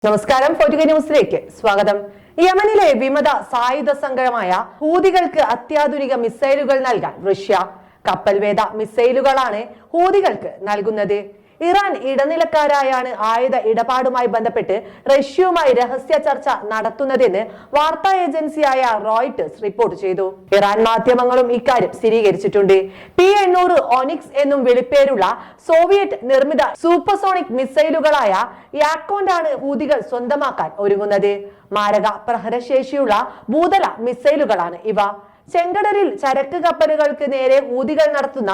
നമസ്കാരം. ഫോർട്ടുഗ ന്യൂസിലേക്ക് സ്വാഗതം. യമനിലെ വിമത സായുധ സംഘമായ ഹൂതികൾക്ക് അത്യാധുനിക മിസൈലുകൾ നൽകാൻ റഷ്യ കപ്പൽവേദ മിസൈലുകളാണ് ഹൂതികൾക്ക് നൽകുന്നത്. ഇറാൻ ഇടനിലക്കാരായാണ് ആയുധ ഇടപാടുമായി ബന്ധപ്പെട്ട് റഷ്യയുമായി രഹസ്യ ചർച്ച നടത്തുന്നതെന്ന് വാർത്താ ഏജൻസിയായ റോയിട്ടേഴ്സ് റിപ്പോർട്ട് ചെയ്തു. ഇറാൻ മാധ്യമങ്ങളും ഇക്കാര്യം സ്ഥിരീകരിച്ചിട്ടുണ്ട്. P-800 ഒനിക്സ് എന്നും വിളിപ്പേരുള്ള സോവിയറ്റ് നിർമ്മിത സൂപ്പർസോണിക് മിസൈലുകളായ യാക്കോണ്ടാണ് ഹൂതികൾ സ്വന്തമാക്കാൻ ഒരുങ്ങുന്നത്. മാരക പ്രഹരശേഷിയുള്ള ഭൂതല മിസൈലുകളാണ് ഇവ. ചെങ്കടലിൽ ചരക്ക് കപ്പലുകൾക്ക് നേരെ ഹൂതികൾ നടത്തുന്ന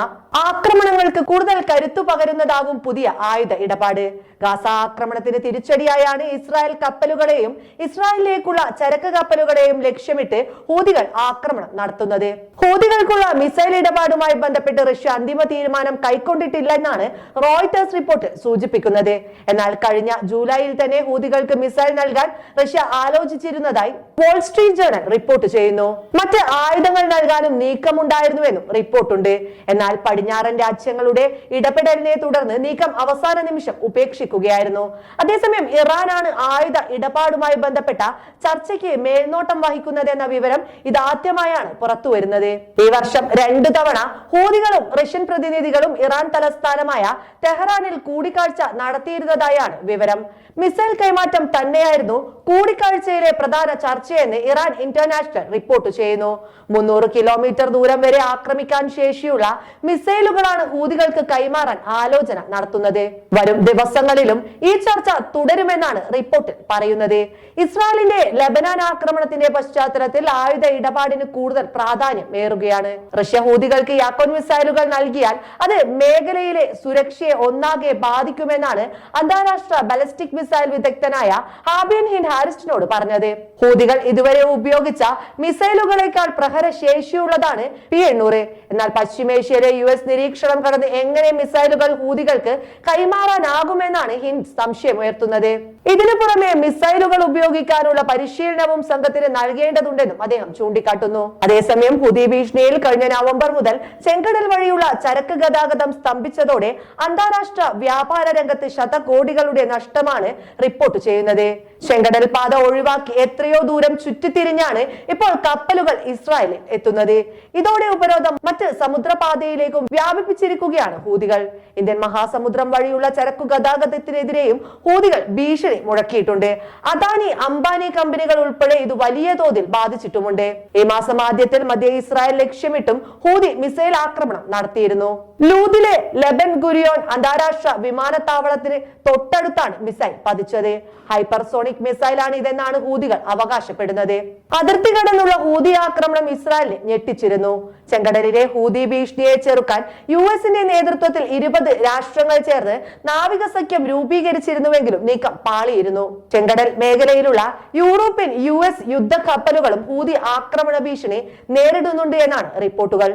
ആക്രമണങ്ങൾക്ക് കൂടുതൽ കരുത്തു പകരുന്നതാകും പുതിയ ആയുധ ഇടപാട്. ഗാസ ആക്രമണത്തിന് തിരിച്ചടിയായാണ് ഇസ്രായേൽ കപ്പലുകളെയും ഇസ്രായേലിലേക്കുള്ള ചരക്ക് കപ്പലുകളെയും ലക്ഷ്യമിട്ട് ഹൂതികൾ ആക്രമണം നടത്തുന്നത്. ഹൂതികൾക്കുള്ള മിസൈൽ ഇടപാടുമായി ബന്ധപ്പെട്ട് റഷ്യ അന്തിമ തീരുമാനം കൈക്കൊണ്ടിട്ടില്ലെന്നാണ് റോയിട്ടേഴ്സ് റിപ്പോർട്ട് സൂചിപ്പിക്കുന്നത്. എന്നാൽ കഴിഞ്ഞ ജൂലൈയിൽ തന്നെ ഹൂതികൾക്ക് മിസൈൽ നൽകാൻ റഷ്യ ആലോചിച്ചിരുന്നതായി വാൾ സ്ട്രീറ്റ് ജേർണൽ റിപ്പോർട്ട് ചെയ്യുന്നു. മറ്റ് ആയുധങ്ങൾ നൽകാനും നീക്കമുണ്ടായിരുന്നുവെന്നും റിപ്പോർട്ടുണ്ട്. എന്നാൽ പടിഞ്ഞാറൻ രാജ്യങ്ങളുടെ ഇടപെടലിനെ തുടർന്ന് നീക്കം അവസാന നിമിഷം ഉപേക്ഷിക്കുകയായിരുന്നു. അതേസമയം ഇറാനാണ് ആയുധ ഇടപാടുമായി ബന്ധപ്പെട്ട ചർച്ചയ്ക്ക് മേൽനോട്ടം വഹിക്കുന്നതെന്ന വിവരം ഇതാദ്യമായാണ് പുറത്തുവരുന്നത്. ഈ വർഷം 2 തവണ ഹൂതികളും റഷ്യൻ പ്രതിനിധികളും ഇറാൻ തലസ്ഥാനമായ തെഹ്റാനിൽ കൂടിക്കാഴ്ച നടത്തിയിരുന്നതായാണ് വിവരം. മിസൈൽ കൈമാറ്റം തന്നെയായിരുന്നു കൂടിക്കാഴ്ചയിലെ പ്രധാന ചർച്ചയെന്ന് ഇറാൻ ഇന്റർനാഷണൽ റിപ്പോർട്ട് ചെയ്യുന്നു. 300 കിലോമീറ്റർ ദൂരം വരെ ആക്രമിക്കാൻ ശേഷിയുള്ള മിസൈലുകളാണ് ഹൂതികൾക്ക് കൈമാറാൻ ആലോചന നടത്തുന്നത്. വരും ദിവസങ്ങളിലും ഈ ചർച്ച തുടരുമെന്നാണ് റിപ്പോർട്ടിൽ പറയുന്നത്. ഇസ്രായേലിന്റെ ലെബനാൻ ആക്രമണത്തിന്റെ പശ്ചാത്തലത്തിൽ ആയുധ ഇടപാടിന് കൂടുതൽ പ്രാധാന്യം ഏറുകയാണ്. റഷ്യ ഹൂതികൾക്ക് യാക്കോൻ മിസൈലുകൾ നൽകിയാൽ അത് മേഖലയിലെ സുരക്ഷയെ ഒന്നാകെ ബാധിക്കുമെന്നാണ് അന്താരാഷ്ട്ര ബാലിസ്റ്റിക് മിസൈൽ വിദഗ്ധനായ ഹാബിയൻ ഹിൻ ഹാരിസ്റ്റിനോട് പറഞ്ഞത്. ഹൂതികൾ ഇതുവരെ ഉപയോഗിച്ച മിസൈലുകളെക്കാൾ പ്രഹരശേഷിയുള്ളതാണ് P-800. എന്നാൽ പശ്ചിമേഷ്യയിലെ US നിരീക്ഷണം കടന്ന് എങ്ങനെ മിസൈലുകൾ ഹൂതികൾക്ക് കൈമാറാനാകുമെന്നാണ് ഹിൻഡ് സംശയം ഉയർത്തുന്നത്. ഇതിനു പുറമെ മിസൈലുകൾ ഉപയോഗിക്കാനുള്ള പരിശീലനവും സംഘത്തിന് നൽകേണ്ടതുണ്ടെന്നും അദ്ദേഹം ചൂണ്ടിക്കാട്ടുന്നു. അതേസമയം ഹൂതി ഭീഷണിയിൽ കഴിഞ്ഞ നവംബർ മുതൽ ചെങ്കടൽ വഴിയുള്ള ചരക്ക് ഗതാഗതം സ്തംഭിച്ചതോടെ അന്താരാഷ്ട്ര വ്യാപാര രംഗത്ത് ശതകോടികളുടെ നഷ്ടമാണ് റിപ്പോർട്ട് ചെയ്യുന്നത്. ചെങ്കടൽ പാത ഒഴിവാക്കി എത്രയോ ദൂരം ചുറ്റിത്തിരിഞ്ഞാണ് ഇപ്പോൾ കപ്പലുകൾ ഇസ്രായേലിൽ എത്തുന്നത്. ഇതോടെ ഉപരോധം മറ്റ് സമുദ്രപാതയിലേക്കും വ്യാപിപ്പിച്ചിരിക്കുകയാണ് ഹൂതികൾ. ഇന്ത്യൻ മഹാസമുദ്രം വഴിയുള്ള ചരക്കു ഗതാഗതത്തിനെതിരെയും ഹൂതികൾ ഭീഷണി മുഴക്കിയിട്ടുണ്ട്. അദാനി, അംബാനി കമ്പനികൾ ഉൾപ്പെടെ ഇത് വലിയ തോതിൽ ബാധിച്ചിട്ടുമുണ്ട്. ഈ മാസം ആദ്യത്തിൽ മധ്യ ഇസ്രായേൽ ലക്ഷ്യമിട്ടും ഹൂതി മിസൈൽ ആക്രമണം നടത്തിയിരുന്നു. ലൂദിലെ ലെബൻ ഗുരിയോൺ അന്താരാഷ്ട്ര വിമാനത്താവളത്തിന് തൊട്ടടുത്താണ് മിസൈൽ പതിച്ചത്. ഹൈപ്പർസോണിക് മിസൈലാണ് ഇതെന്നാണ് ഹൂതികൾ അവകാശപ്പെടുന്നത്. അതിർത്തി കടന്നുള്ള ഹൂതി ആക്രമണം ഇസ്രായേലിനെ ഞെട്ടിച്ചിരുന്നു. ചെങ്കടലിലെ ഹൂതി ഭീഷണിയെ ചെറുക്കാൻ US-ന്റെ നേതൃത്വത്തിൽ 20 രാഷ്ട്രങ്ങൾ ചേർന്ന് നാവിക സഖ്യം രൂപീകരിച്ചിരുന്നുവെങ്കിലും നീക്കം പാളിയിരുന്നു. ചെങ്കടൽ മേഖലയിലുള്ള യൂറോപ്യൻ US യുദ്ധ കപ്പലുകളും ഹൂതി ആക്രമണ ഭീഷണി നേരിടുന്നുണ്ട് എന്നാണ് റിപ്പോർട്ടുകൾ.